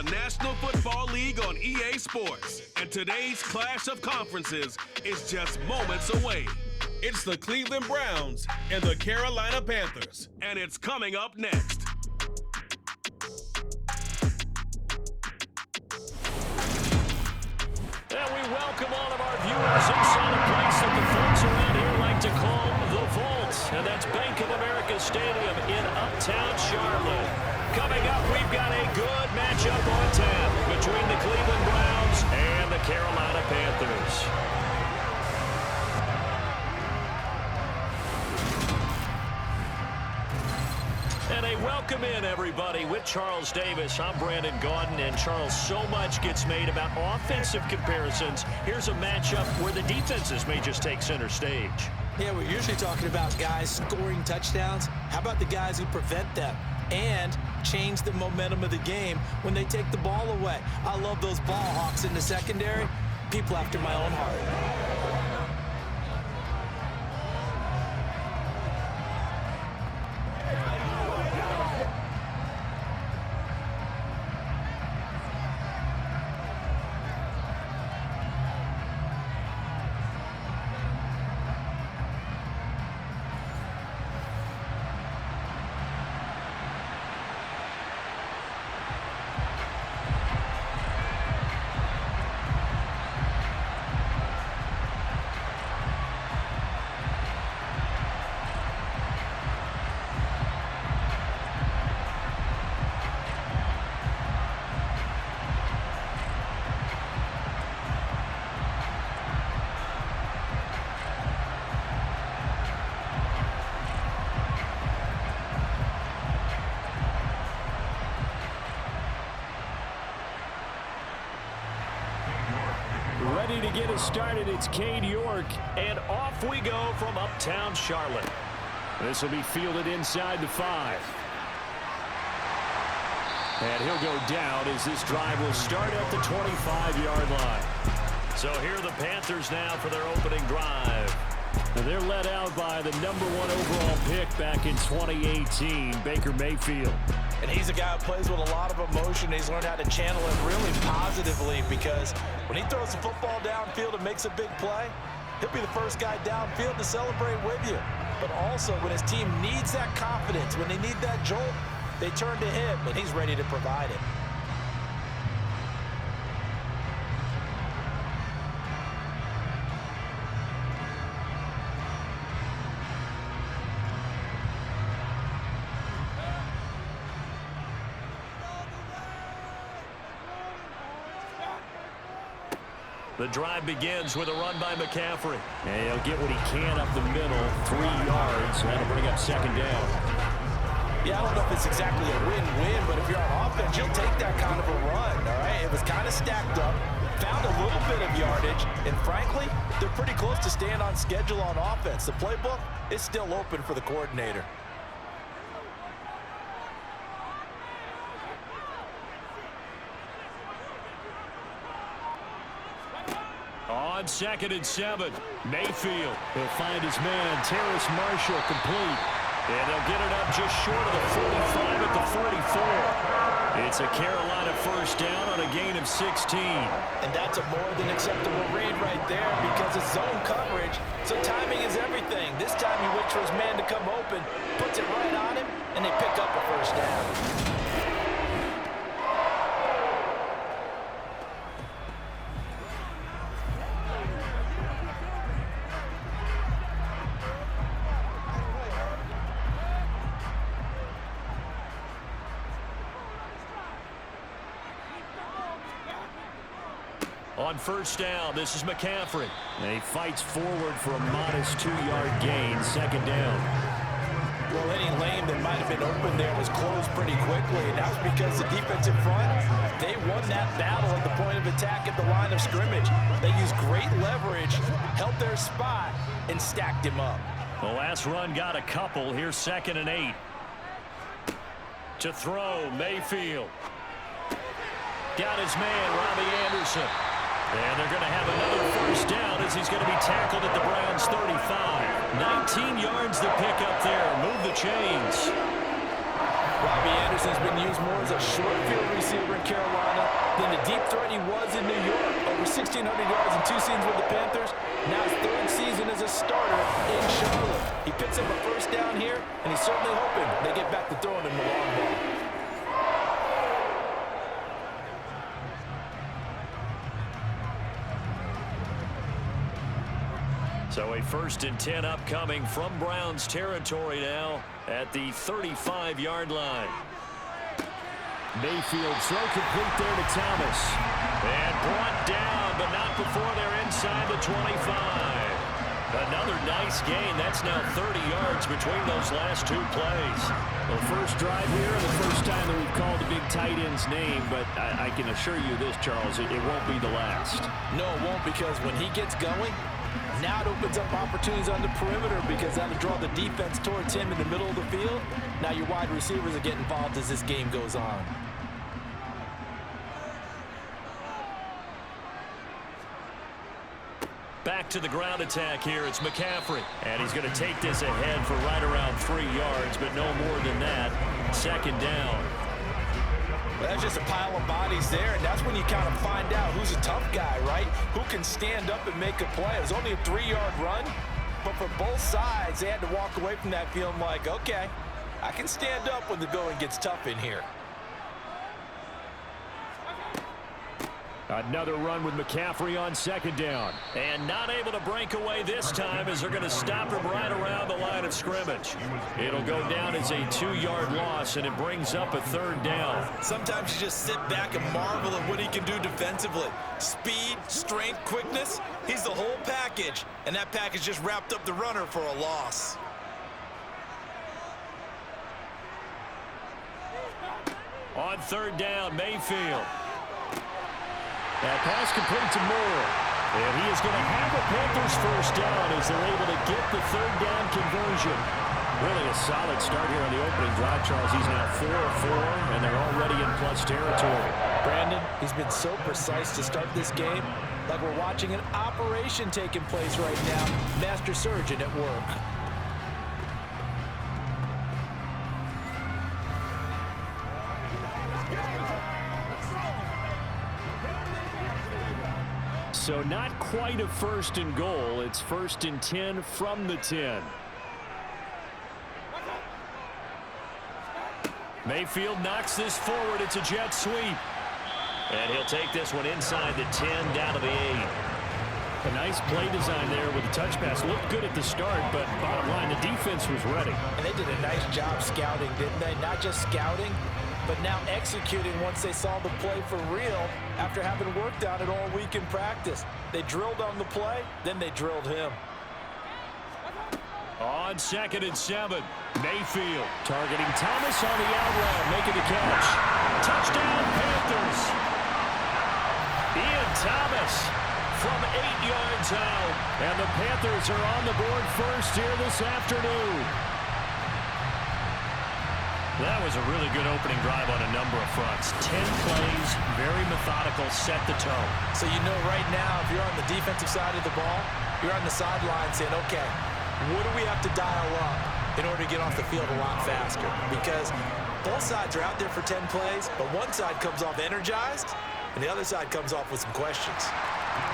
the National Football League on EA Sports, and today's clash of conferences is just moments away. It's the Cleveland Browns and the Carolina Panthers, and it's coming up next. And we welcome all of our viewers inside a place that the folks around here like to call the Vault, and that's Bank of America Stadium in Uptown Charlotte. Coming up, we've got a good matchup on tap between the Cleveland Browns and the Carolina Panthers. And a welcome in, everybody. With Charles Davis, I'm Brandon Gaudin. And Charles, so much gets made about offensive comparisons. Here's a matchup where the defenses may just take center stage. Yeah, we're usually talking about guys scoring touchdowns. How about the guys who prevent them and change the momentum of the game when they take the ball away? I love those ball hawks in the secondary. People after my own heart. Ready to get us started, it's Cade York, and off we go from Uptown Charlotte. This will be fielded inside the 5. And he'll go down as this drive will start at the 25-yard line. So here are the Panthers now for their opening drive. And they're led out by the #1 overall pick back in 2018, Baker Mayfield. And he's a guy who plays with a lot of emotion. He's learned how to channel it really positively, because when he throws the football downfield and makes a big play, he'll be the first guy downfield to celebrate with you. But also, when his team needs that confidence, when they need that jolt, they turn to him, and he's ready to provide it. The drive begins with a run by McCaffrey. And he'll get what he can up the middle, 3 yards. That'll bring up second down. Yeah, I don't know if it's exactly a win-win, but if you're on offense, you'll take that kind of a run, all right? It was kind of stacked up, found a little bit of yardage, and frankly, they're pretty close to staying on schedule on offense. The playbook is still open for the coordinator. On 2nd and 7, Mayfield. He'll find his man, Terrace Marshall, complete. And they'll get it up just short of the 45 at the 44. It's a Carolina first down on a gain of 16. And that's a more than acceptable read right there, because it's zone coverage, so timing is everything. This time he waits for his man to come open, puts it right on him, and they pick up a first down. On first down, this is McCaffrey. And he fights forward for a modest 2-yard gain, second down. Well, any lane that might have been open there was closed pretty quickly, and that's because the defensive front, they won that battle at the point of attack at the line of scrimmage. They used great leverage, held their spot, and stacked him up. The last run got a couple. Here's 2nd and 8. To throw, Mayfield. Got his man, Robbie Anderson. And they're going to have another first down as he's going to be tackled at the Browns' 35. 19 yards to pick up there. Move the chains. Robbie Anderson's been used more as a short field receiver in Carolina than the deep threat he was in New York. Over 1,600 yards in 2 seasons with the Panthers. Now his 3rd season as a starter in Charlotte. He picks up a first down here, and he's certainly hoping they get back to throwing him the long ball. So a 1st and 10 upcoming from Browns territory now at the 35-yard line. Mayfield throw complete there to Thomas. And brought down, but not before they're inside the 25. Another nice gain. That's now 30 yards between those last 2 plays. Well, first drive here, the first time that we've called the big tight end's name, but I can assure you this, Charles, it won't be the last. No, it won't, because when he gets going, now it opens up opportunities on the perimeter, because that'll draw the defense towards him in the middle of the field. Now your wide receivers are getting involved as this game goes on. Back to the ground attack here. It's McCaffrey. And he's going to take this ahead for right around 3 yards, but no more than that. 2nd down. Well, that's just a pile of bodies there, and that's when you kind of find out who's a tough guy, right? Who can stand up and make a play. It was only a 3-yard run, but for both sides, they had to walk away from that feeling like, okay, I can stand up when the going gets tough in here. Another run with McCaffrey on 2nd down. And not able to break away this time as they're going to stop him right around the line of scrimmage. It'll go down as a 2-yard loss, and it brings up a 3rd down. Sometimes you just sit back and marvel at what he can do defensively. Speed, strength, quickness, he's the whole package. And that package just wrapped up the runner for a loss. On 3rd down, Mayfield. That pass complete to Moore. And he is going to have a Panthers first down as they're able to get the 3rd down conversion. Really a solid start here on the opening drive, Charles. He's now 4 of 4, and they're already in plus territory. Brandon, he's been so precise to start this game, like we're watching an operation taking place right now. Master surgeon at work. So not quite a 1st and goal. It's 1st and 10 from the 10. Mayfield knocks this forward. It's a jet sweep. And he'll take this one inside the 10 down to the 8. A nice play design there with the touch pass. Looked good at the start, but bottom line, the defense was ready. And they did a nice job scouting, didn't they? Not just scouting, but now executing once they saw the play for real after having worked on it all week in practice. They drilled on the play, then they drilled him. On 2nd and 7, Mayfield targeting Thomas on the out route, making the catch. Touchdown, Panthers. Ian Thomas from 8 yards out. And the Panthers are on the board first here this afternoon. That was a really good opening drive on a number of fronts. 10 plays, very methodical, set the tone. So you know right now, if you're on the defensive side of the ball, you're on the sideline saying, okay, what do we have to dial up in order to get off the field a lot faster? Because both sides are out there for 10 plays, but one side comes off energized, and the other side comes off with some questions.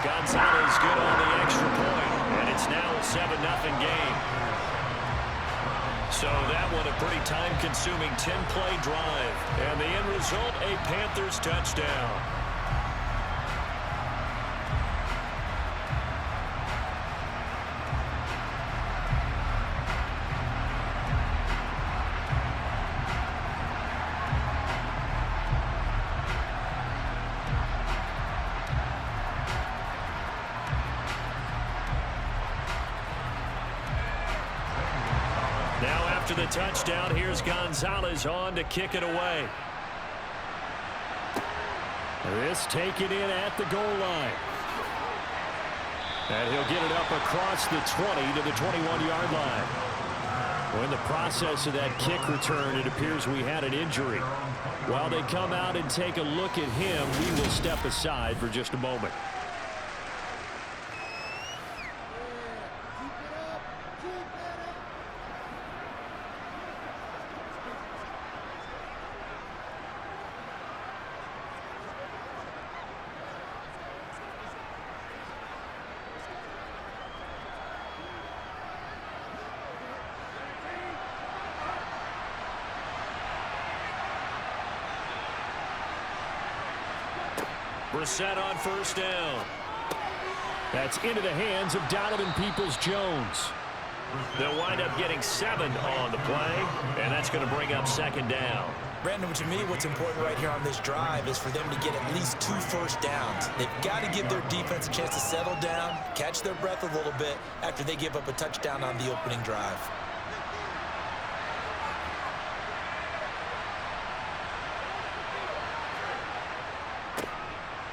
Gonzalez good on the extra point, and it's now a 7-0 game. So that one a pretty time-consuming 10-play drive. And the end result, a Panthers touchdown. Now after the touchdown, here's Gonzalez on to kick it away. This taken in at the goal line. And he'll get it up across the 20 to the 21-yard line. Well, in the process of that kick return, it appears we had an injury. While they come out and take a look at him, we will step aside for just a moment. Brissett on first down. That's into the hands of Donovan Peoples-Jones. They'll wind up getting 7 on the play, and that's going to bring up second down. Brandon, to me, what's important right here on this drive is for them to get at least 2 first downs. They've got to give their defense a chance to settle down, catch their breath a little bit after they give up a touchdown on the opening drive.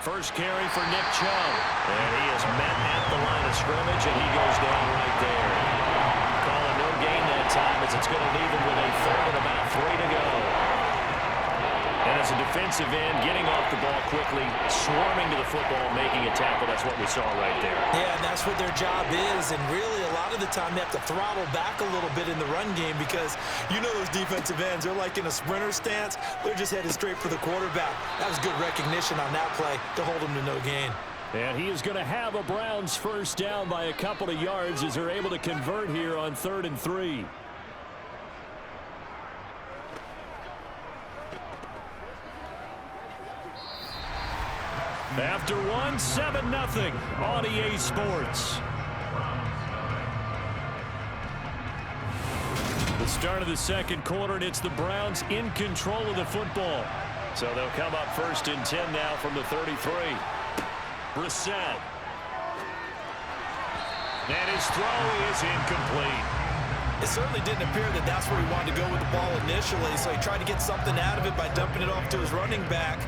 First carry for Nick Chubb. And he is met at the line of scrimmage, and he goes down right there. Calling no gain that time as it's going to leave him with a 3rd and about 3 to go. And as a defensive end, getting off the ball quickly, swarming to the football, making a tackle. That's what we saw right there. Yeah, and that's what their job is. And really, a lot of the time, they have to throttle back a little bit in the run game because you know those defensive ends, they're like in a sprinter stance. They're just headed straight for the quarterback. That was good recognition on that play to hold them to no gain. And he is going to have a Browns first down by a couple of yards as they're able to convert here on 3rd and 3. After 7-0 on EA Sports. The start of the second quarter, and it's the Browns in control of the football. So they'll come up 1st and 10 now from the 33. Brissett. And his throw is incomplete. It certainly didn't appear that that's where he wanted to go with the ball initially, so he tried to get something out of it by dumping it off to his running back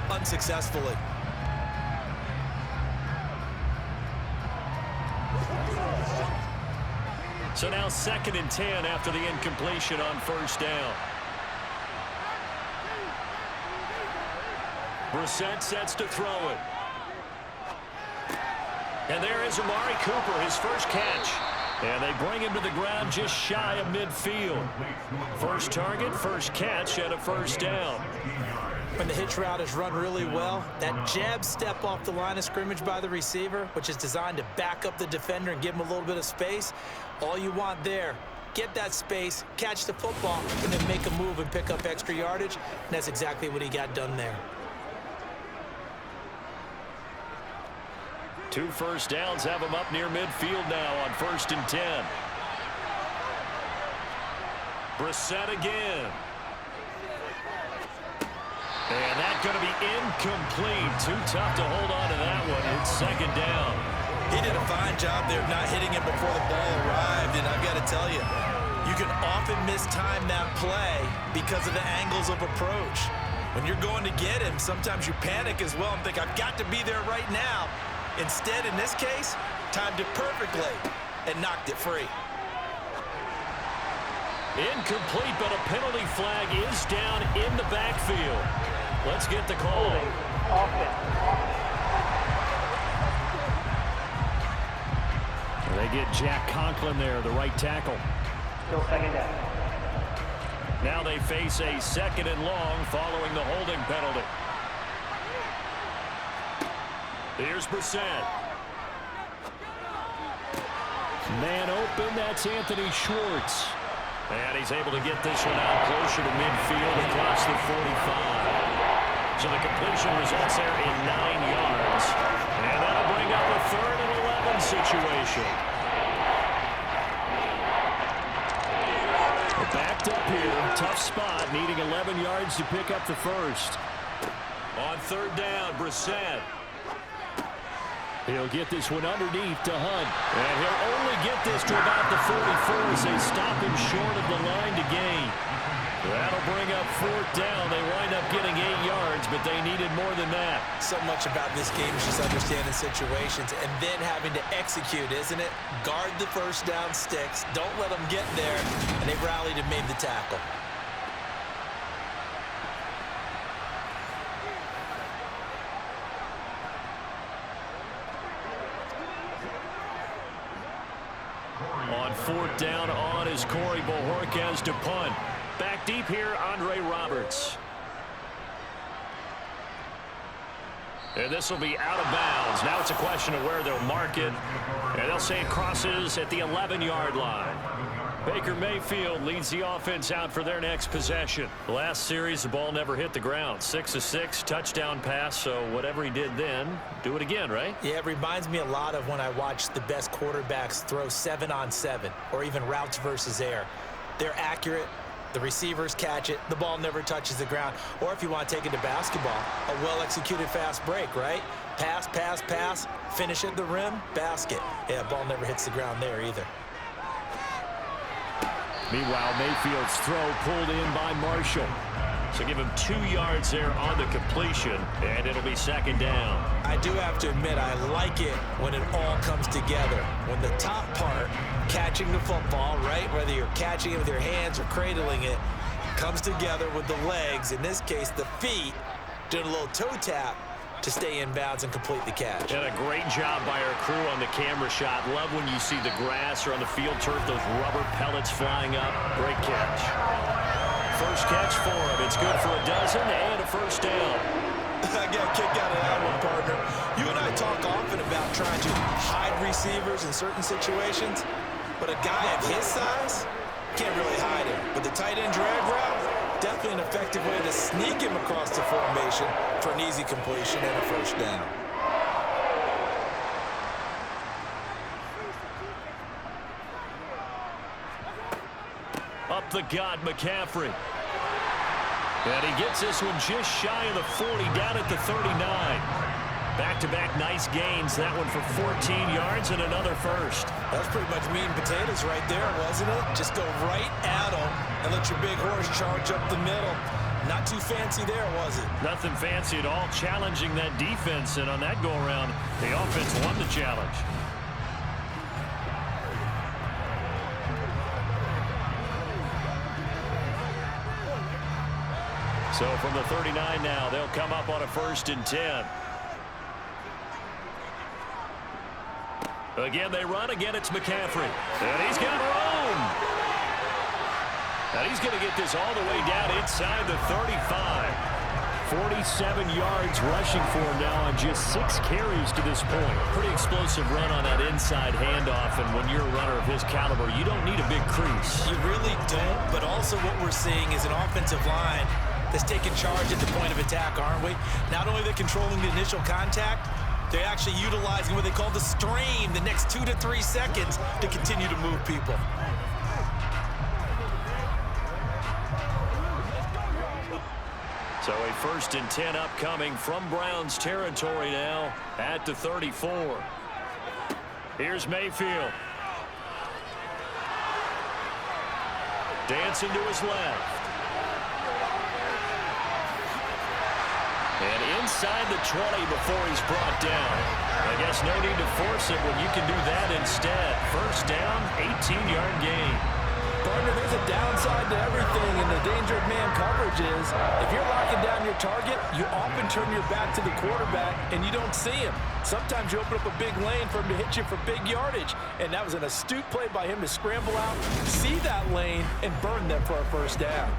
unsuccessfully. So now 2nd and 10 after the incompletion on first down. Brissett sets to throw it. And there is Amari Cooper, his first catch. And they bring him to the ground just shy of midfield. First target, first catch, and a first down. When the hitch route is run really well, that jab step off the line of scrimmage by the receiver, which is designed to back up the defender and give him a little bit of space, all you want there, get that space, catch the football, and then make a move and pick up extra yardage, and that's exactly what he got done there. 2 first downs have him up near midfield now on 1st and 10. Brissett again. And that's going to be incomplete. Too tough to hold on to that one. It's 2nd down. He did a fine job there of not hitting him before the ball arrived, and I've got to tell you, you can often mistime that play because of the angles of approach. When you're going to get him, sometimes you panic as well and think, I've got to be there right now. Instead, in this case, timed it perfectly and knocked it free. Incomplete, but a penalty flag is down in the backfield. Let's get the call. They get Jack Conklin there, the right tackle. Still 2nd down. Now they face a 2nd and long following the holding penalty. Here's Brissett. Man open, that's Anthony Schwartz. And he's able to get this one out closer to midfield across the 45. So the completion results there in 9 yards. And that'll bring up a 3rd and 11 situation. Backed up here, tough spot, needing 11 yards to pick up the first. On 3rd down, Brissett. He'll get this one underneath to Hunt. And he'll only get this to about the 44 as they stop him short of the line to gain. That'll bring up 4th down. They wind up getting 8 yards, but they needed more than that. So much about this game is just understanding situations and then having to execute, isn't it? Guard the first down sticks. Don't let them get there. And they rallied and made the tackle. On 4th down, on is Corey Bojorquez to punt. Back deep here, Andre Roberts. And this will be out of bounds. Now it's a question of where they'll mark it. And they'll say it crosses at the 11-yard line. Baker Mayfield leads the offense out for their next possession. The last series, the ball never hit the ground. 6 of 6, touchdown pass, so whatever he did then, do it again, right? Yeah, it reminds me a lot of when I watch the best quarterbacks throw 7-on-7 or even routes versus air. They're accurate. The receivers catch it. The ball never touches the ground. Or if you want to take it to basketball, a well-executed fast break, right? Pass, pass, pass, finish at the rim, basket. Yeah, ball never hits the ground there either. Meanwhile, Mayfield's throw pulled in by Marshall. So give him 2 yards there on the completion, and it'll be second down. I do have to admit, I like it when it all comes together. When the top part, catching the football, right, whether you're catching it with your hands or cradling it, comes together with the legs, in this case the feet, doing a little toe tap to stay in bounds and complete the catch. And a great job by our crew on the camera shot. Love when you see the grass or on the field turf, those rubber pellets flying up. Great catch. First catch for him. It's good for a dozen and a first down. I got a kick out of that one, partner. You and I talk often about trying to hide receivers in certain situations, but a guy of his size can't really hide him. But the tight end drag route, definitely an effective way to sneak him across the formation for an easy completion and a first down. Up the gut, McCaffrey. And he gets this one just shy of the 40, down at the 39. Back-to-back nice gains. That one for 14 yards and another first. That's pretty much meat and potatoes right there, wasn't it? Just go right at him and let your big horse charge up the middle. Not too fancy there, was it? Nothing fancy at all, challenging that defense. And on that go-around, the offense won the challenge. So from the 39 now, they'll come up on a 1st and 10. Again, they run. Again, it's McCaffrey. And he's got room. And he's going to get this all the way down inside the 35. 47 yards rushing for him now on just 6 carries to this point. Pretty explosive run on that inside handoff, and when you're a runner of his caliber, you don't need a big crease. You really don't, but also what we're seeing is an offensive line that's taking charge at the point of attack, aren't we? Not only are they controlling the initial contact, they're actually utilizing what they call the strain, the next 2 to 3 seconds, to continue to move people. So a 1st and 10 upcoming from Browns territory now at the 34. Here's Mayfield. Dancing to his left. And inside the 20 before he's brought down. I guess no need to force it when you can do that instead. First down, 18-yard gain. Partner, there's a downside to everything, and the danger of man coverage is if you're locking down your target, you often turn your back to the quarterback and you don't see him. Sometimes you open up a big lane for him to hit you for big yardage, and that was an astute play by him to scramble out, see that lane, and burn them for a first down.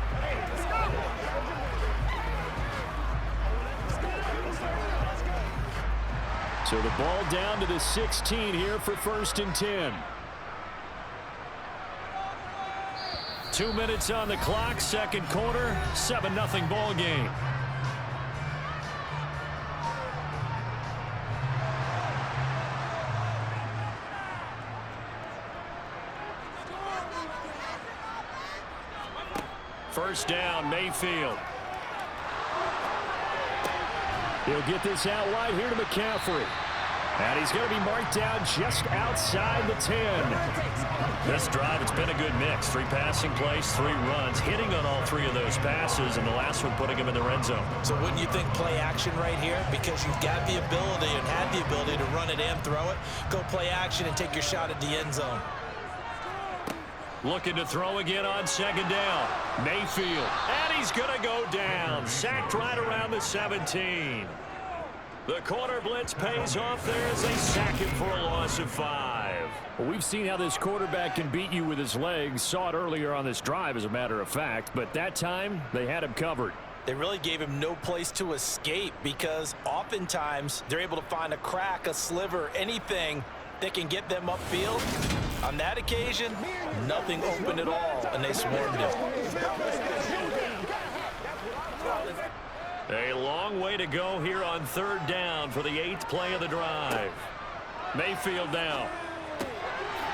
So the ball down to the 16 here for 1st and 10. 2 minutes on the clock, second quarter, 7-0 ball game. First down, Mayfield. He'll get this out wide here to McCaffrey. And he's going to be marked down just outside the 10. This drive, it's been a good mix. 3 passing plays, 3 runs, hitting on all 3 of those passes, and the last one putting him in the red zone. So wouldn't you think play action right here? Because you've got the ability and had the ability to run it and throw it. Go play action and take your shot at the end zone. Looking to throw again on second down. Mayfield. And he's going to go down. Sacked right around the 17. The corner blitz pays off there as they sack him for a loss of 5. Well, we've seen how this quarterback can beat you with his legs. Saw it earlier on this drive, as a matter of fact. But that time, they had him covered. They really gave him no place to escape because oftentimes they're able to find a crack, a sliver, anything that can get them upfield. On that occasion, nothing open at all, and they swarmed him. A long way to go here on 3rd down for the 8th play of the drive. Mayfield now.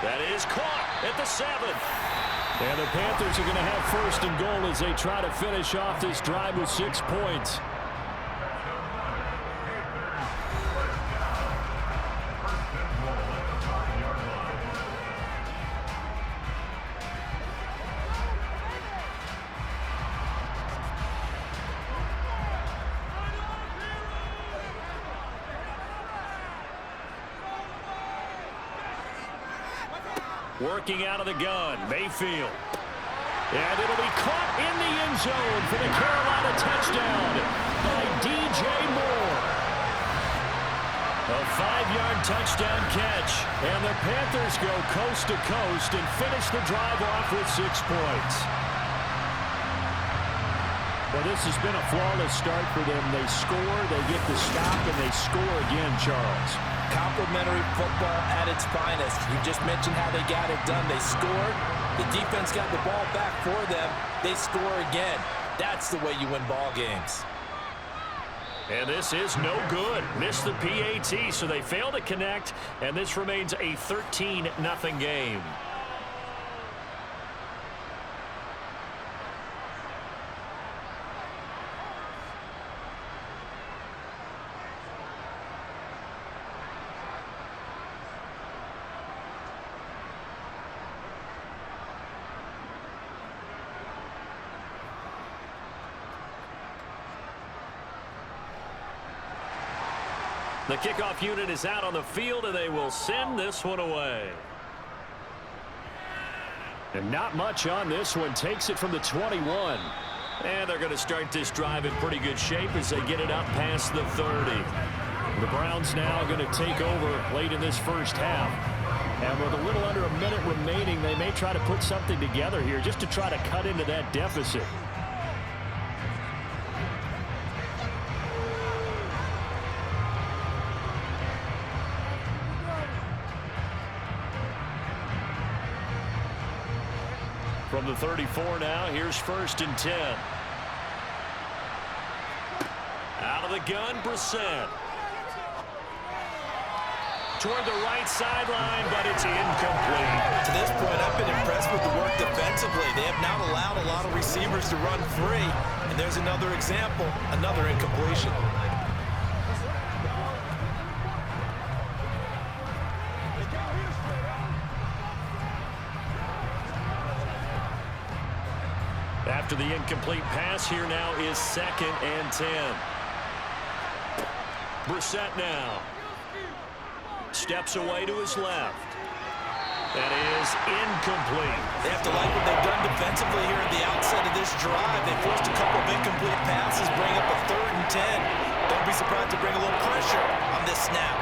That is caught at the 7th. And the Panthers are going to have 1st and goal as they try to finish off this drive with 6 points. Working out of the gun, Mayfield. And it'll be caught in the end zone for the Carolina touchdown by DJ Moore. A 5-yard touchdown catch, and the Panthers go coast to coast and finish the drive off with 6 points. Well, this has been a flawless start for them. They score, they get the stop, and they score again, Charles. Complimentary football at its finest. You just mentioned how they got it done. They scored. The defense got the ball back for them. They score again. That's the way you win ball games. And this is no good. Missed the PAT, so they fail to connect, and this remains a 13-0 game. The kickoff unit is out on the field, and they will send this one away. And not much on this one. Takes it from the 21. And they're going to start this drive in pretty good shape as they get it up past the 30. The Browns now going to take over late in this first half. And with a little under a minute remaining, they may try to put something together here just to try to cut into that deficit. From the 34 now, here's 1st and 10. Out of the gun, Brissett. Toward the right sideline, but it's incomplete. To this point, I've been impressed with the work defensively. They have not allowed a lot of receivers to run free. And there's another example, another incompletion. After the incomplete pass, here now is 2nd and 10. Brissett now. Steps away to his left. That is incomplete. They have to like what they've done defensively here at the outset of this drive. They forced a couple of incomplete passes, bring up a 3rd and 10. Don't be surprised to bring a little pressure on this snap.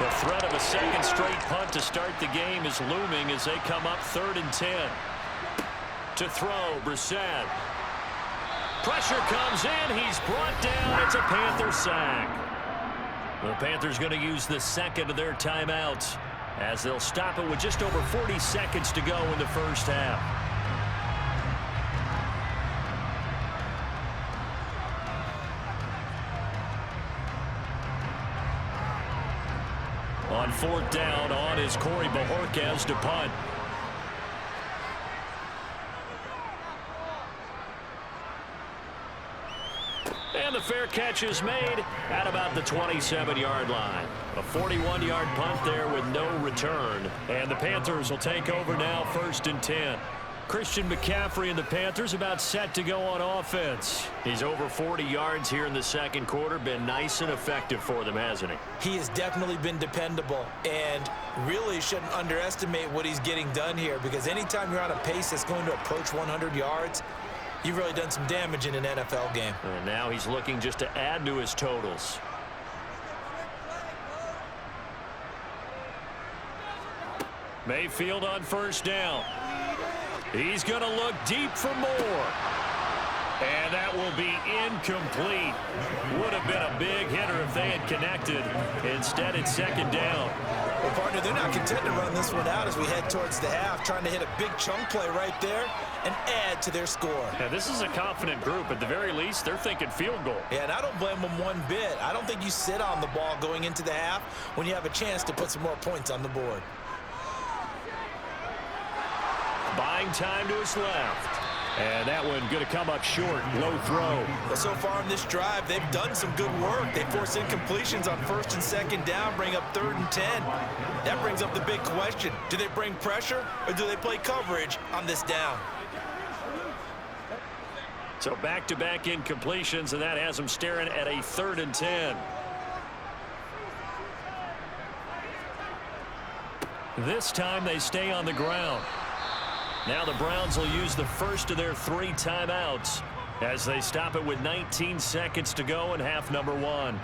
The threat of a 2nd straight punt to start the game is looming as they come up 3rd and 10. To throw, Brissett. Pressure comes in. He's brought down. It's a Panther sack. The Panthers going to use the 2nd of their timeouts as they'll stop it with just over 40 seconds to go in the first half. On 4th down, on is Corey Bajorquez to punt. And the fair catch is made at about the 27-yard line. A 41-yard punt there with no return. And the Panthers will take over now 1st and 10. Christian McCaffrey and the Panthers about set to go on offense. He's over 40 yards here in the 2nd quarter. Been nice and effective for them, hasn't he? He has definitely been dependable, and really shouldn't underestimate what he's getting done here, because anytime you're on a pace that's going to approach 100 yards, you've really done some damage in an NFL game. And now he's looking just to add to his totals. Mayfield on 1st down. He's going to look deep for more. And that will be incomplete. Would have been a big hitter if they had connected. Instead, it's second down. Well, partner, they're not content to run this one out as we head towards the half, trying to hit a big chunk play right there and add to their score. Now, this is a confident group. At the very least, they're thinking field goal. Yeah, and I don't blame them one bit. I don't think you sit on the ball going into the half when you have a chance to put some more points on the board. Buying time to his left. And that one going to come up short. Low throw. Well, so far in this drive, they've done some good work. They force incompletions on first and second down, bring up 3rd and 10. That brings up the big question. Do they bring pressure or do they play coverage on this down? So back-to-back incompletions, and that has them staring at a 3rd and 10. This time they stay on the ground. Now the Browns will use the first of their 3 timeouts as they stop it with 19 seconds to go in half number 1.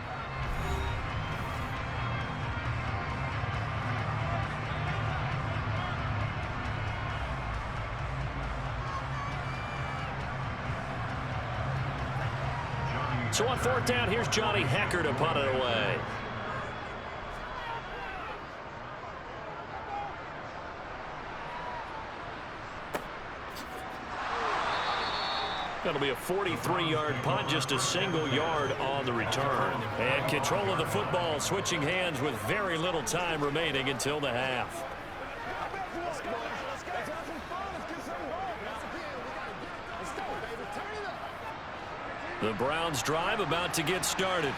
So on 4th down, here's Johnny Hecker to punt it away. That'll be a 43-yard punt, just a single yard on the return. And control of the football switching hands with very little time remaining until the half. The Browns drive about to get started.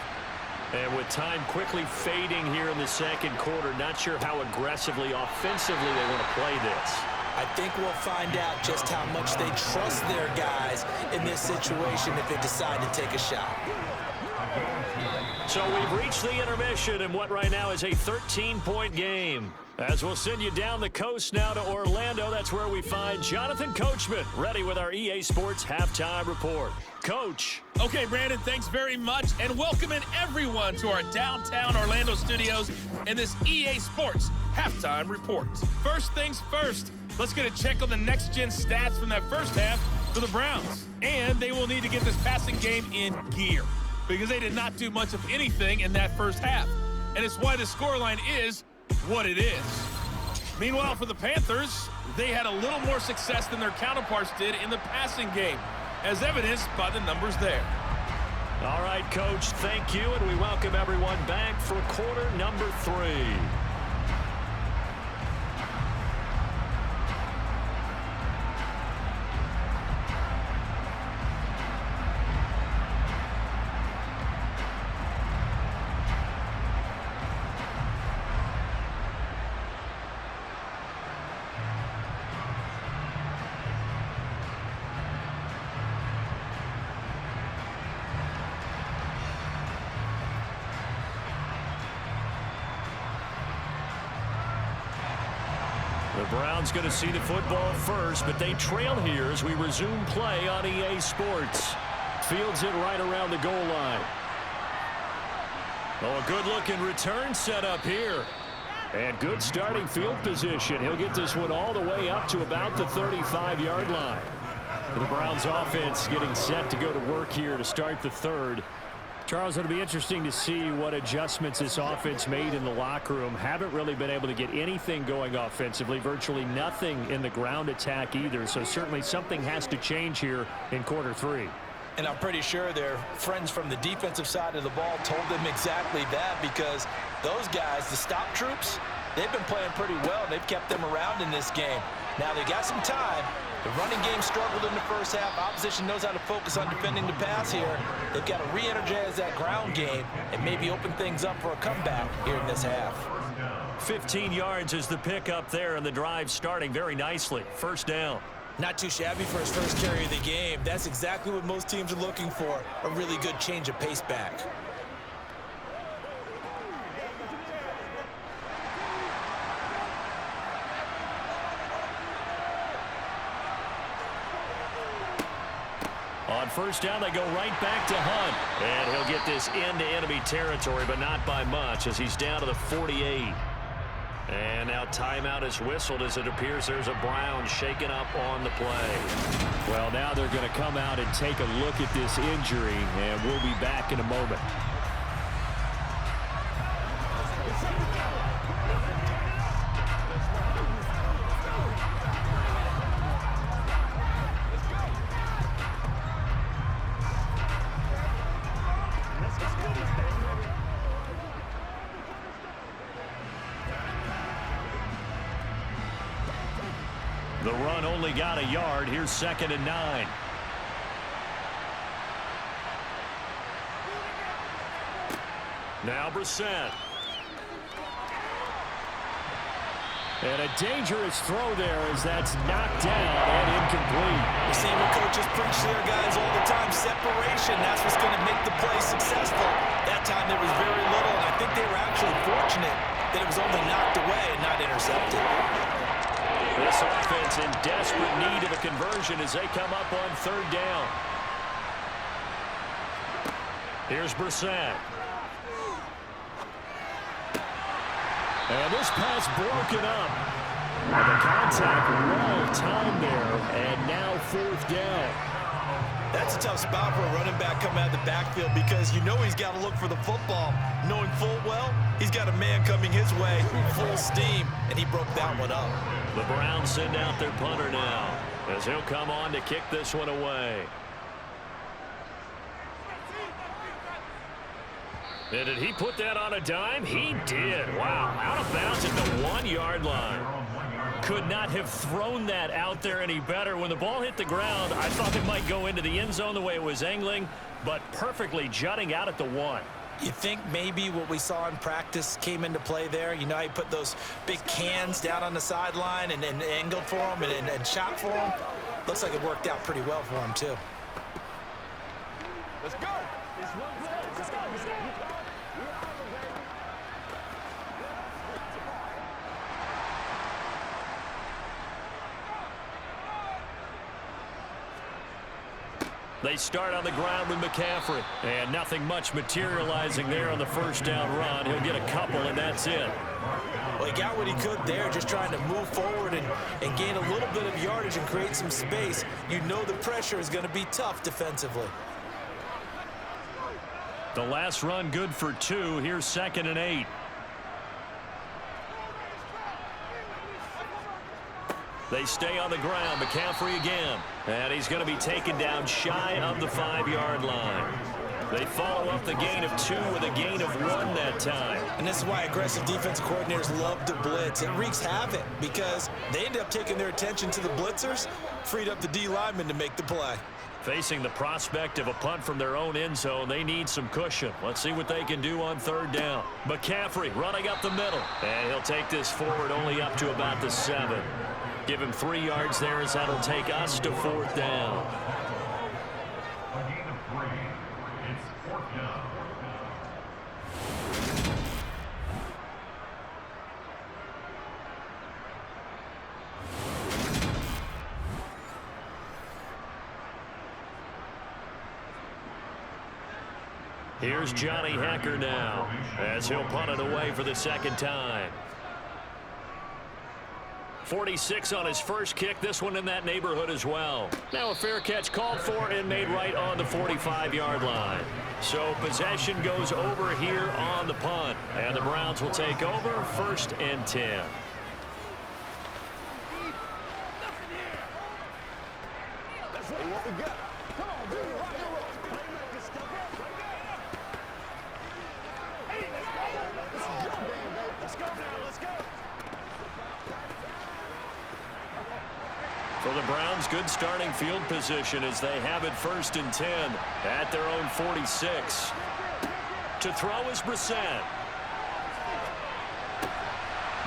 And with time quickly fading here in the second quarter, not sure how aggressively, offensively they want to play this. I think we'll find out just how much they trust their guys in this situation if they decide to take a shot. So we've reached the intermission in what right now is a 13-point game. As we'll send you down the coast now to Orlando, that's where we find Jonathan Coachman ready with our EA Sports Halftime Report. Coach. Okay, Brandon, thanks very much, and welcoming everyone to our downtown Orlando studios in this EA Sports Halftime Report. First things first, let's get a check on the next-gen stats from that first half for the Browns. And they will need to get this passing game in gear because they did not do much of anything in that first half. And it's why the scoreline is what it is. Meanwhile, for the Panthers, they had a little more success than their counterparts did in the passing game, as evidenced by the numbers there. All right, Coach, thank you, and we welcome everyone back for quarter number 3. The Browns going to see the football first, but they trail here as we resume play on EA Sports. Fields it right around the goal line. Oh, a good-looking return set up here. And good starting field position. He'll get this one all the way up to about the 35-yard line. The Browns offense getting set to go to work here to start the third. Charles, it'll be interesting to see what adjustments this offense made in the locker room. Haven't really been able to get anything going offensively, virtually nothing in the ground attack either. So certainly something has to change here in quarter 3. And I'm pretty sure their friends from the defensive side of the ball told them exactly that, because those guys, the stop troops, they've been playing pretty well. They've kept them around in this game. Now they got some time. The running game struggled in the first half. Opposition knows how to focus on defending the pass here. They've got to re-energize that ground game and maybe open things up for a comeback here in this half. 15 yards is the pickup there, and the drive starting very nicely. First down. Not too shabby for his first carry of the game. That's exactly what most teams are looking for, a really good change of pace back. On first down, they go right back to Hunt. And he'll get this into enemy territory, but not by much, as he's down to the 48. And now timeout is whistled as it appears there's a Brown shaken up on the play. Well, now they're going to come out and take a look at this injury, and we'll be back in a moment. The run only got a yard. Here's 2nd and 9. Now Brissett. And a dangerous throw there as that's knocked down and incomplete. We're seeing what coaches preach there, guys, all the time. Separation, that's what's going to make the play successful. That time there was very little, and I think they were actually fortunate that it was only knocked away and not intercepted. This offense in desperate need of a conversion as they come up on 3rd down. Here's Brissett. And this pass broken up. And the contact well timed there, and now 4th down. That's a tough spot for a running back coming out of the backfield because you know he's got to look for the football, knowing full well he's got a man coming his way, full steam, and he broke that one up. The Browns send out their punter now as he'll come on to kick this one away. And did he put that on a dime? He did. Wow. Out of bounds at the 1-yard line. Could not have thrown that out there any better. When the ball hit the ground, I thought it might go into the end zone the way it was angling, but perfectly jutting out at the 1. You think maybe what we saw in practice came into play there? You know how you put those big cans down on the sideline and angled for them and shot for them? Looks like it worked out pretty well for him, too. Let's go. Let's go. They start on the ground with McCaffrey. And nothing much materializing there on the 1st down run. He'll get a couple, and that's it. Well, he got what he could there, just trying to move forward and gain a little bit of yardage and create some space. You know the pressure is going to be tough defensively. The last run good for 2. Here's 2nd and 8. They stay on the ground. McCaffrey again. And he's going to be taken down shy of the 5-yard line. They follow up the gain of 2 with a gain of 1 that time. And this is why aggressive defensive coordinators love to blitz. It wreaks havoc because they end up taking their attention to the blitzers, freed up the D lineman to make the play. Facing the prospect of a punt from their own end zone, they need some cushion. Let's see what they can do on 3rd down. McCaffrey running up the middle. And he'll take this forward only up to about the 7. Give him 3 yards there as that'll take us to 4th down. Here's Johnny Hecker now as he'll punt it away for the 2nd time. 46 on his first kick. This one in that neighborhood as well. Now a fair catch called for and made right on the 45-yard line. So possession goes over here on the punt. And the Browns will take over 1st and 10. For the Browns, good starting field position as they have it 1st and 10 at their own 46. To throw is Brissett.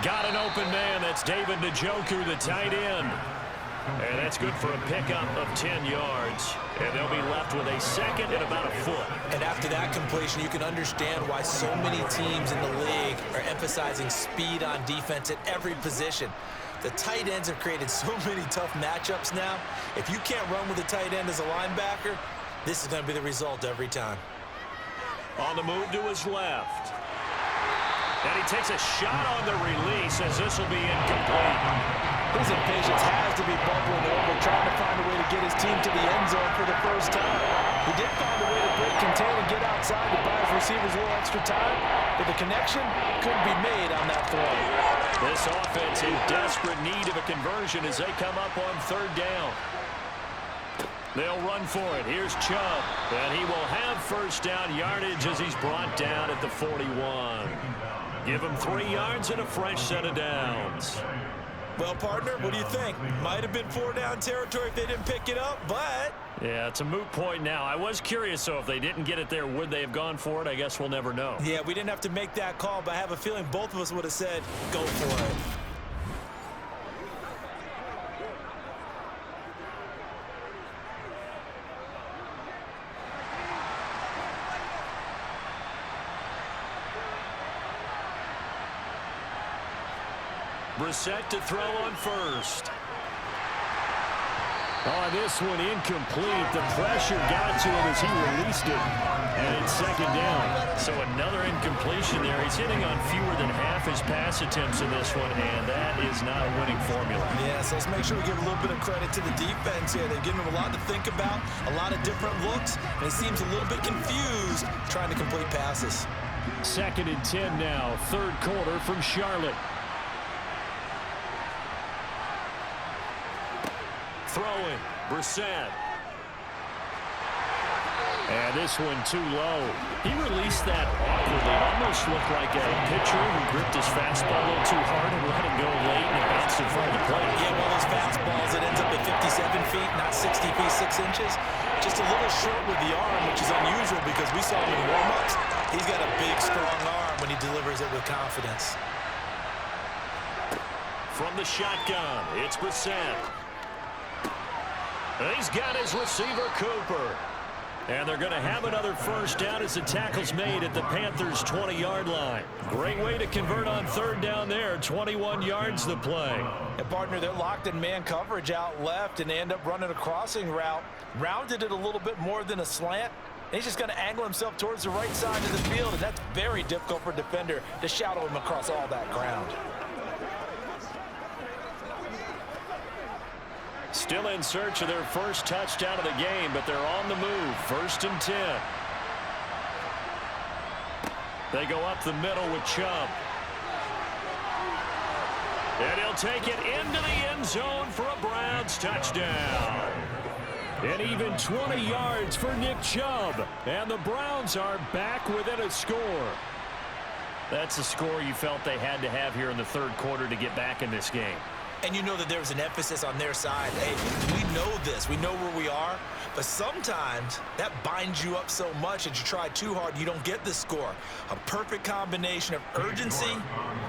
Got an open man. That's David Njoku, the tight end. And that's good for a pickup of 10 yards. And they'll be left with a 2nd and about a foot. And after that completion, you can understand why so many teams in the league are emphasizing speed on defense at every position. The tight ends have created so many tough matchups now. If you can't run with a tight end as a linebacker, this is going to be the result every time. On the move to his left. And he takes a shot on the release as this will be incomplete. His impatience has to be bubbling over, trying to find a way to get his team to the end zone for the first time. He did find a way to break contain and get outside to buy his receivers a little extra time, but the connection couldn't be made on that throw. This offense in desperate need of a conversion as they come up on third down. They'll run for it. Here's Chubb, and he will have first down yardage as he's brought down at the 41. Give him 3 yards and a fresh set of downs. Well, partner, what do you think? Might have been 4-down territory if they didn't pick it up, but... Yeah, it's a moot point now. I was curious, so if they didn't get it there, would they have gone for it? I guess we'll never know. Yeah, we didn't have to make that call, but I have a feeling both of us would have said, go for it. Brissett to throw on first. On this one, incomplete. The pressure got to him as he released it. And it's second down. So another incompletion there. He's hitting on fewer than half his pass attempts in this one, and that is not a winning formula. Yeah, so let's make sure we give a little bit of credit to the defense here. They've given him a lot to think about, a lot of different looks, and he seems a little bit confused trying to complete passes. 2nd and 10 now, third quarter from Charlotte. Throwing, Brissett. And this one too low. He released that awkwardly. It almost looked like a pitcher who gripped his fastball a little too hard and let it go late and it bounced in front of the plate. Yeah, well, those fastballs, it ends up at 57 feet, not 60 feet, 6 inches. Just a little short with the arm, which is unusual because we saw him in warm-ups. He's got a big, strong arm when he delivers it with confidence. From the shotgun, it's Brissett. He's got his receiver, Cooper. And they're going to have another first down as the tackle's made at the Panthers' 20-yard line. Great way to convert on third down there. 21 yards the play. And, partner, they're locked in man coverage out left, and they end up running a crossing route. Rounded it a little bit more than a slant. And he's just going to angle himself towards the right side of the field, and that's very difficult for a defender to shadow him across all that ground. Still in search of their first touchdown of the game, but they're on the move. 1st and 10. They go up the middle with Chubb. And he'll take it into the end zone for a Browns touchdown. And even 20 yards for Nick Chubb. And the Browns are back within a score. That's a score you felt they had to have here in the third quarter to get back in this game. And you know that there's an emphasis on their side. Hey, we know this. We know where we are. But sometimes that binds you up so much that you try too hard, you don't get the score. A perfect combination of urgency,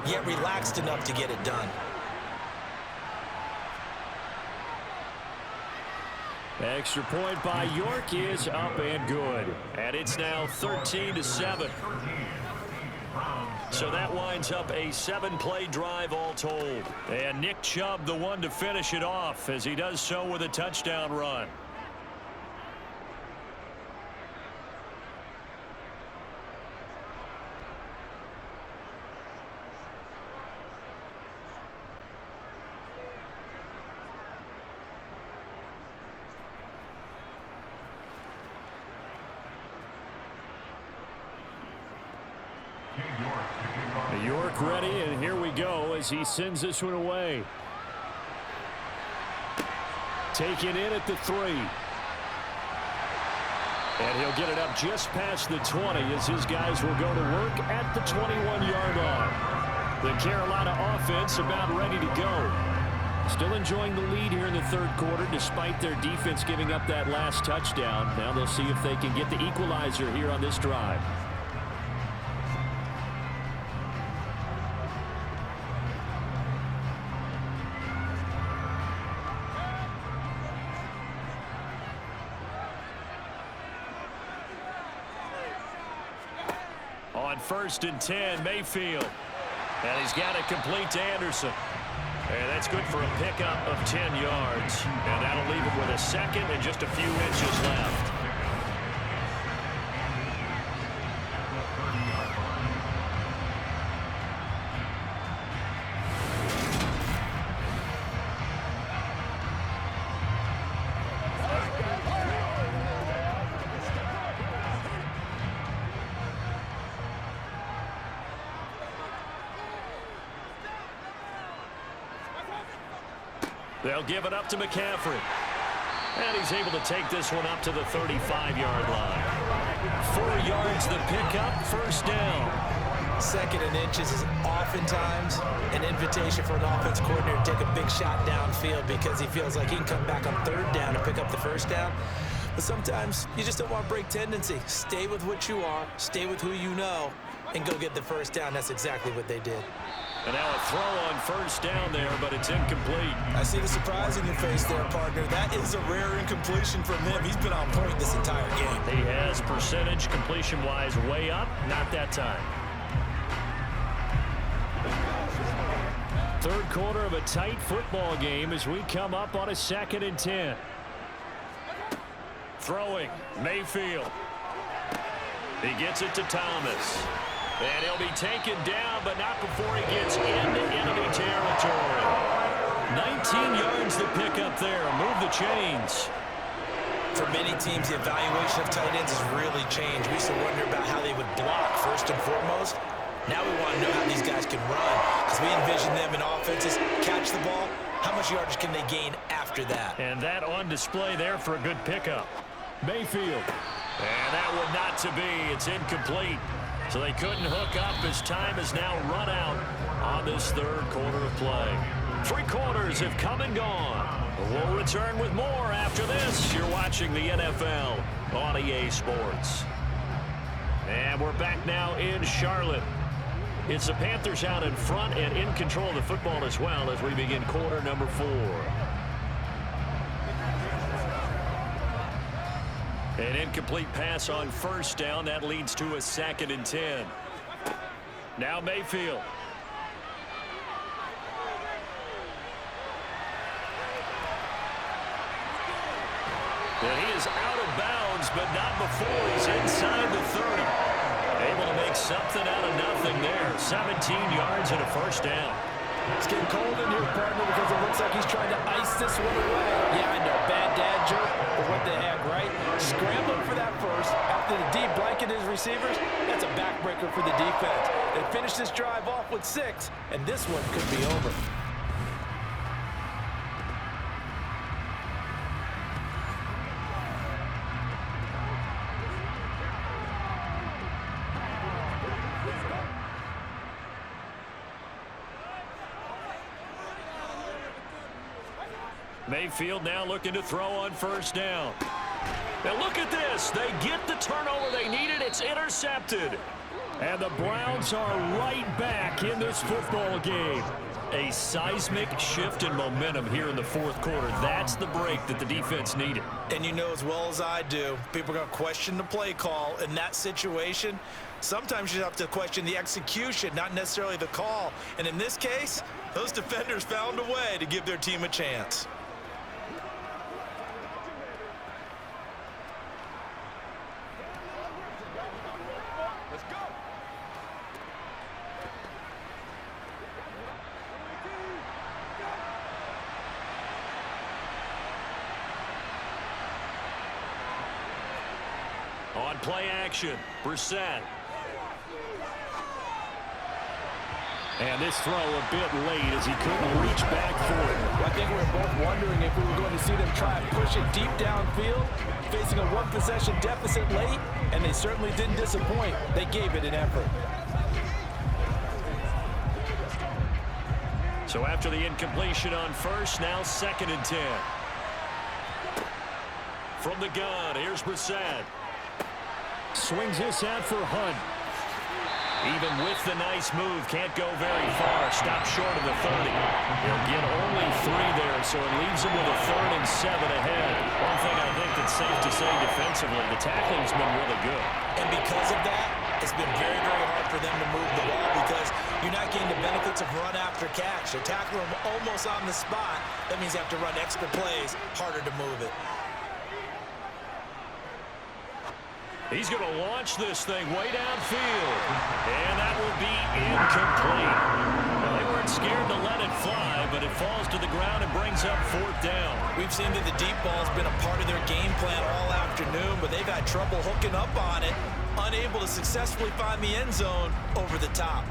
yet relaxed enough to get it done. Extra point by York is up and good. And it's now 13-7. So that winds up a 7-play drive all told. And Nick Chubb the one to finish it off as he does so with a touchdown run. York ready, and here we go as he sends this one away. Taken in at the 3. And he'll get it up just past the 20 as his guys will go to work at the 21-yard line. The Carolina offense about ready to go. Still enjoying the lead here in the third quarter despite their defense giving up that last touchdown. Now they'll see if they can get the equalizer here on this drive. On 1st and 10, Mayfield. And he's got it complete to Anderson. And that's good for a pickup of 10 yards. And that'll leave him with a second and just a few inches left. They'll give it up to McCaffrey. And he's able to take this one up to the 35-yard line. 4 yards the pickup, first down. Second and inches is oftentimes an invitation for an offense coordinator to take a big shot downfield because he feels like he can come back on third down and pick up the first down. But sometimes you just don't want to break tendency. Stay with what you are, stay with who you know, and go get the first down. That's exactly what they did. And now a throw on first down there, but it's incomplete. I see the surprise in your face there, partner. That is a rare incompletion from him. He's been on point this entire game. He has percentage completion-wise way up, not that time. Third quarter of a tight football game as we come up on a 2nd and 10. Throwing, Mayfield. He gets it to Thomas. And he'll be taken down, but not before he gets into enemy territory. 19 yards to pick up there. Move the chains. For many teams, the evaluation of tight ends has really changed. We used to wonder about how they would block first and foremost. Now we want to know how these guys can run because we envision them in offenses catch the ball. How much yardage can they gain after that? And that on display there for a good pickup. Mayfield. And that one not to be. It's incomplete. So they couldn't hook up as time has now run out on this third quarter of play. 3 quarters have come and gone. We'll return with more after this. You're watching the NFL on EA Sports. And we're back now in Charlotte. It's the Panthers out in front and in control of the football as well as we begin quarter number 4. An incomplete pass on first down. That leads to a 2nd and 10. Now Mayfield. And he is out of bounds, but not before he's inside the 30. Able to make something out of nothing there. 17 yards and a first down. It's getting cold in here, partner, because it looks like he's trying to ice this one away. Yeah, I know. Bad dad joke, but what the heck, right? Scrambling for that first. After the deep blanket his receivers, that's a backbreaker for the defense. They finished this drive off with 6, and this one could be over. Mayfield now looking to throw on first down. Now look at this. They get the turnover they needed. It's intercepted. And the Browns are right back in this football game. A seismic shift in momentum here in the fourth quarter. That's the break that the defense needed. And you know as well as I do, people are going to question the play call in that situation. Sometimes you have to question the execution, not necessarily the call. And in this case, those defenders found a way to give their team a chance. On play action, Brissett. And this throw a bit late as he couldn't reach back for it. I think we were both wondering if we were going to see them try and push it deep downfield, facing a one-possession deficit late, and they certainly didn't disappoint. They gave it an effort. So after the incompletion on first, now 2nd and 10. From the gun, here's Brissett. Swings this out for Hunt. Even with the nice move, can't go very far. Stop short of the 30. He'll get only 3 there, so it leaves him with a 3rd and 7 ahead. One thing I think that's safe to say defensively, the tackling's been really good. And because of that, it's been very, very hard for them to move the ball because you're not getting the benefits of run after catch. They're tackling them almost on the spot. That means you have to run extra plays, harder to move it. He's going to launch this thing way downfield. And that will be incomplete. Well, they weren't scared to let it fly, but it falls to the ground and brings up 4th down. We've seen that the deep ball's been a part of their game plan all afternoon, but they've had trouble hooking up on it, unable to successfully find the end zone over the top.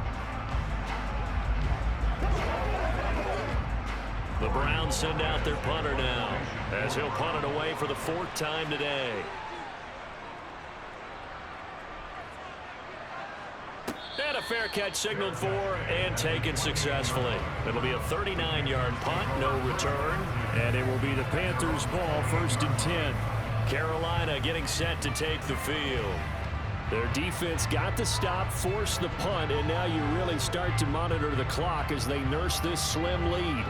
The Browns send out their punter now, as he'll punt it away for the 4th time today. And a fair catch signaled for and taken successfully. It'll be a 39-yard punt, no return, and it will be the Panthers' ball, 1st and 10. Carolina getting set to take the field. Their defense got the stop, forced the punt, and now you really start to monitor the clock as they nurse this slim lead.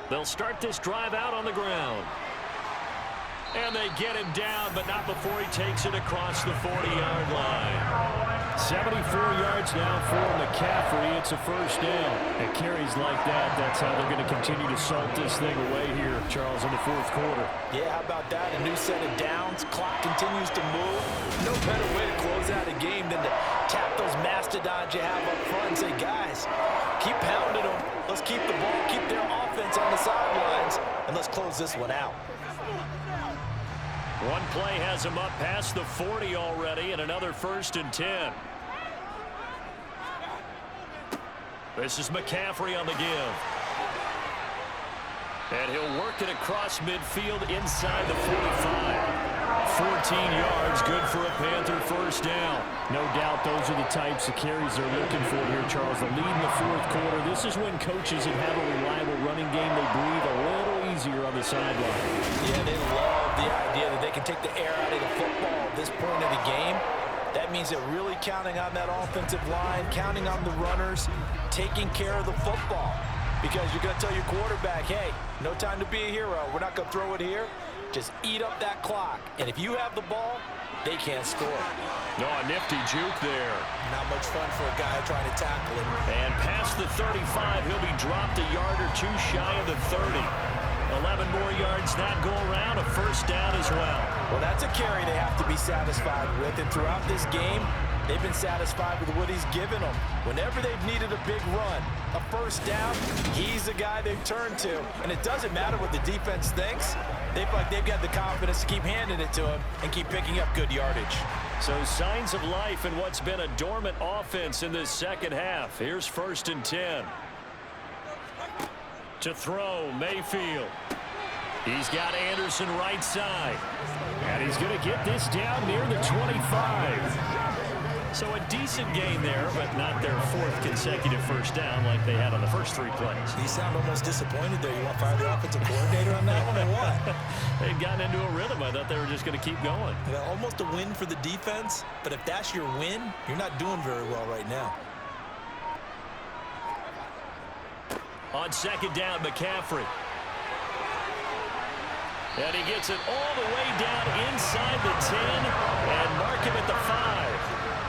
They'll start this drive out on the ground. And they get him down, but not before he takes it across the 40-yard line. 74 yards now for McCaffrey. It's a 1st down. It carries like that. That's how they're going to continue to salt this thing away here, Charles, in the 4th quarter. Yeah, how about that? A new set of downs. Clock continues to move. No better way to close out a game than to tap those mastodons you have up front and say, guys, keep pounding them. Let's keep the ball, keep their offense on the sidelines, and let's close this one out. One play has him up past the 40 already, and another 1st and 10. This is McCaffrey on the give. And he'll work it across midfield inside the 45. 14 yards, good for a Panther 1st down. No doubt those are the types of carries they're looking for here, Charles. The lead in the 4th quarter. This is when coaches that have a reliable running game, they breathe a little easier on the sideline. Yeah, they love the idea that they can take the air out of the football at this point of the game. That means they're really counting on that offensive line, counting on the runners, taking care of the football. Because you're going to tell your quarterback, hey, no time to be a hero. We're not going to throw it here. Just eat up that clock. And if you have the ball, they can't score. No, a nifty juke there. Not much fun for a guy trying to tackle him. And past the 35, he'll be dropped a yard or two shy of the 30. 11 more yards that go around, a 1st down as well. Well, that's a carry they have to be satisfied with. And throughout this game, they've been satisfied with what he's given them. Whenever they've needed a big run, a 1st down, he's the guy they've turned to. And it doesn't matter what the defense thinks. They feel like they've got the confidence to keep handing it to him and keep picking up good yardage. So signs of life in what's been a dormant offense in this 2nd half. Here's 1st and 10. To throw, Mayfield. He's got Anderson right side. And he's going to get this down near the 25. So a decent gain there, but not their 4th consecutive 1st down like they had on the first 3 plays. You sound almost disappointed there. You want to fire the offensive coordinator on that one or what? They'd gotten into a rhythm. I thought they were just going to keep going. Well, almost a win for the defense, but if that's your win, you're not doing very well right now. On 2nd down, McCaffrey. And he gets it all the way down inside the 10 and mark him at the 5.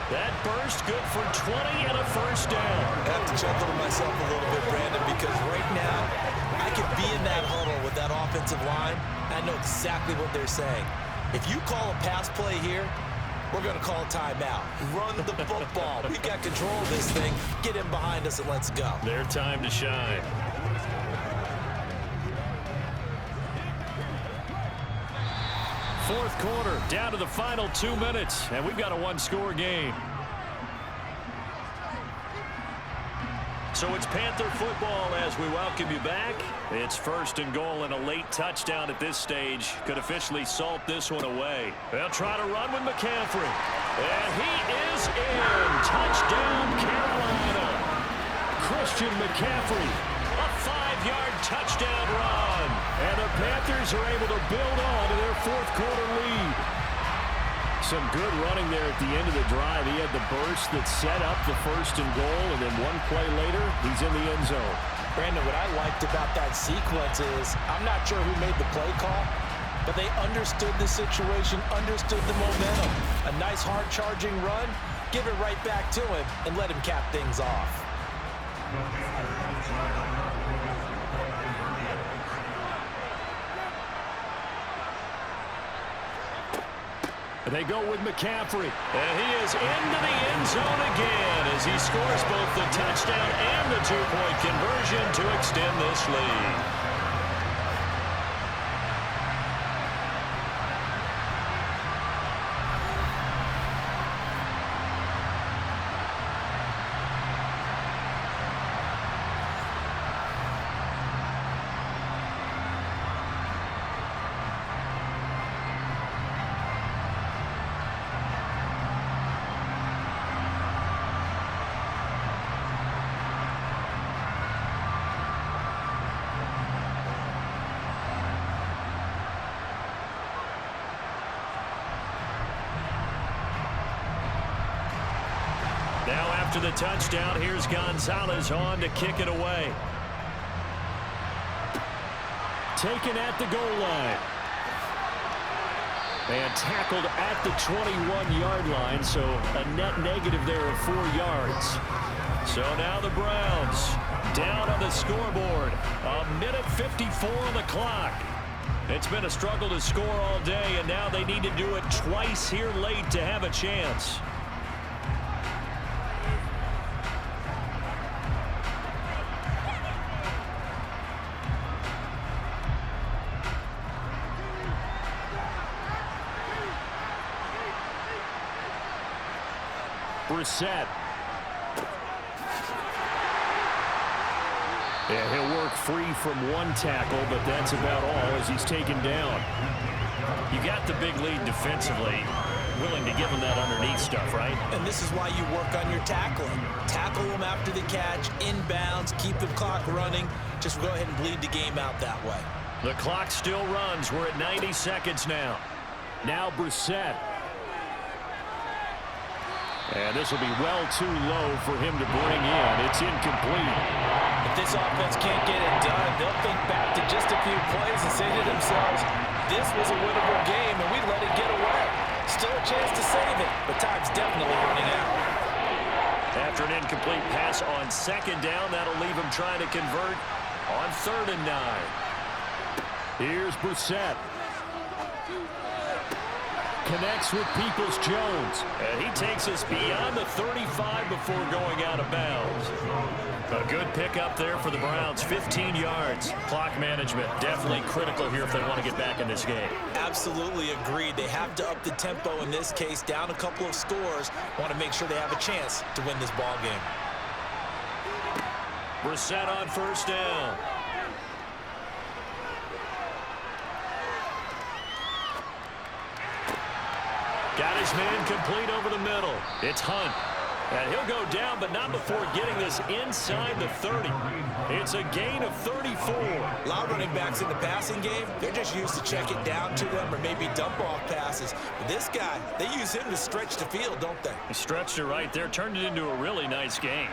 That burst good for 20 and a 1st down. I have to chuckle to myself a little bit, Brandon, because right now I could be in that huddle with that offensive line. I know exactly what they're saying. If you call a pass play here, we're going to call a timeout. Run the football. We've got control of this thing. Get him behind us and let's go. Their time to shine. Fourth quarter, down to the final 2 minutes, and we've got a 1-score game. So it's Panther football as we welcome you back. It's 1st and goal, and a late touchdown at this stage could officially salt this one away. They'll try to run with McCaffrey. And he is in. Touchdown, Carolina. Christian McCaffrey. A 5-yard touchdown run. And the Panthers are able to build on to their 4th quarter lead. Some good running there at the end of the drive. He had the burst that set up the 1st and goal, and then one play later, he's in the end zone. Brandon, what I liked about that sequence is I'm not sure who made the play call, but they understood the situation, understood the momentum. A nice hard-charging run, give it right back to him, and let him cap things off. They go with McCaffrey. And he is into the end zone again as he scores both the touchdown and the two-point conversion to extend this lead. Now after the touchdown, here's Gonzalez on to kick it away. Taken at the goal line. And tackled at the 21-yard line, so a net negative there of 4 yards. So now the Browns down on the scoreboard. 1:54 on the clock. It's been a struggle to score all day, and now they need to do it twice here late to have a chance. Brissett. Yeah, he'll work free from one tackle, but that's about all as he's taken down. You got the big lead defensively. Willing to give him that underneath stuff, right? And this is why you work on your tackling. Tackle them after the catch, inbounds, keep the clock running. Just go ahead and bleed the game out that way. The clock still runs. We're at 90 seconds now. Now Brissett. And this will be well too low for him to bring in. It's incomplete. If this offense can't get it done, they'll think back to just a few plays and say to themselves, this was a winnable game and we let it get away. Still a chance to save it, but time's definitely running out. After an incomplete pass on second down, that'll leave him trying to convert on 3rd and 9. Here's Brissett. Connects with Peoples-Jones. And he takes us beyond the 35 before going out of bounds. A good pickup there for the Browns. 15 yards. Clock management definitely critical here if they want to get back in this game. Absolutely agreed. They have to up the tempo in this case. Down a couple of scores. Want to make sure they have a chance to win this ball game. Brissett on 1st down. Got his man complete over the middle. It's Hunt. And he'll go down, but not before getting this inside the 30. It's a gain of 34. A lot of running backs in the passing game, they're just used to check it down to them or maybe dump off passes. But this guy, they use him to stretch the field, don't they? He stretched it right there, turned it into a really nice game.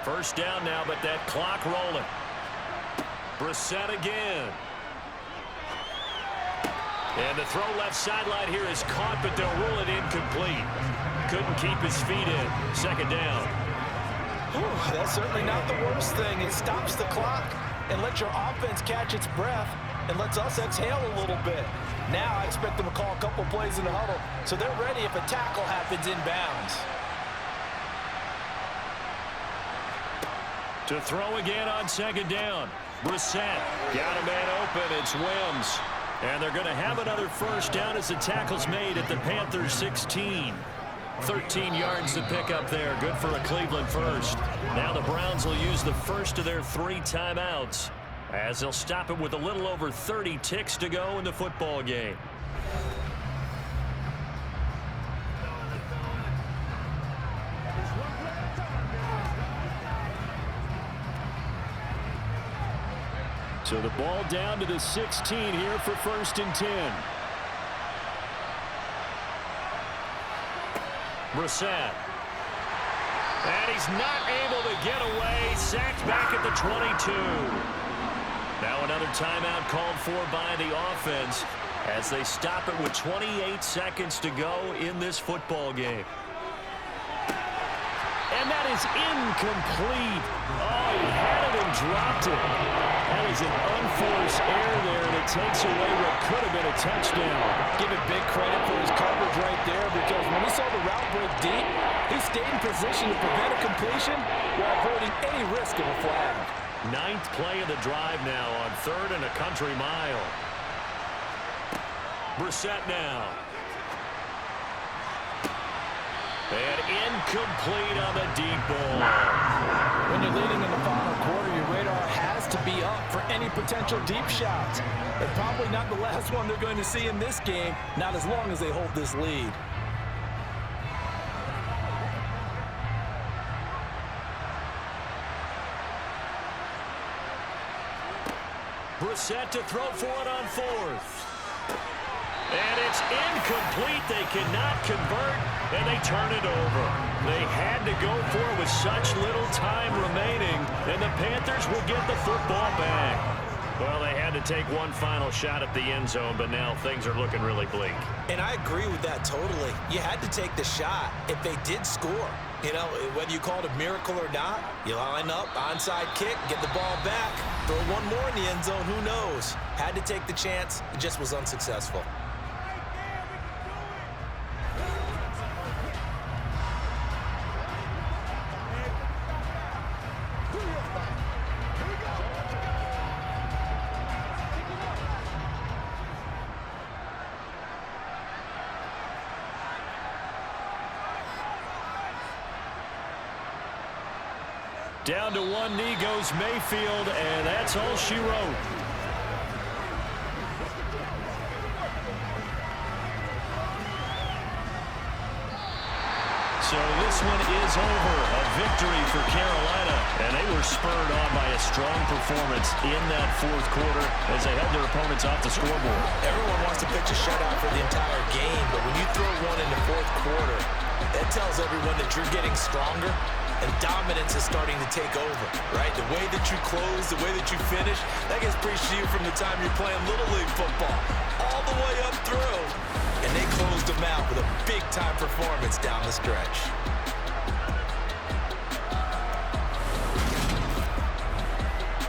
1st down now, but that clock rolling. Brissett again. And the throw left sideline here is caught, but they'll rule it incomplete. Couldn't keep his feet in. 2nd down. Whew, that's certainly not the worst thing. It stops the clock and lets your offense catch its breath and lets us exhale a little bit. Now I expect them to call a couple plays in the huddle so they're ready if a tackle happens inbounds. To throw again on 2nd down. Brissett got a man open. It's Wims. And they're going to have another 1st down as the tackle's made at the Panthers 16. 13 yards to pick up there. Good for a Cleveland first. Now the Browns will use the first of their 3 timeouts as they'll stop it with a little over 30 ticks to go in the football game. So the ball down to the 16 here for 1st and 10. Brissett. And he's not able to get away. Sacked back at the 22. Now another timeout called for by the offense as they stop it with 28 seconds to go in this football game. And that is incomplete. Oh, he had it and dropped it. That is an unforced error there, and it takes away what could have been a touchdown. Give it big credit for his coverage right there because when we saw the route break deep, He stayed in position to prevent a completion while avoiding any risk of a flag. 9th play of the drive now on 3rd and a country mile. Brissett now. And incomplete on the deep ball. When you're leading in the final quarter, your radar has to be up for any potential deep shots. And probably not the last one they're going to see in this game, not as long as they hold this lead. Brissett to throw for it on 4th. And it's incomplete. They cannot convert, and they turn it over. They had to go for it with such little time remaining, and the Panthers will get the football back. Well, they had to take one final shot at the end zone, but now things are looking really bleak. And I agree with that totally. You had to take the shot if they did score. You know, whether you call it a miracle or not, you line up, onside kick, get the ball back, throw one more in the end zone, who knows? Had to take the chance, it just was unsuccessful. Down to one knee goes Mayfield, and that's all she wrote. So this one is over. A victory for Carolina, and they were spurred on by a strong performance in that 4th quarter as they held their opponents off the scoreboard. Everyone wants to pitch a shutout for the entire game, but when you throw one in the 4th quarter, that tells everyone that you're getting stronger and dominance is starting to take over, right? The way that you close, the way that you finish, that gets preached to you from the time you're playing Little League football all the way up through. And they closed them out with a big-time performance down the stretch.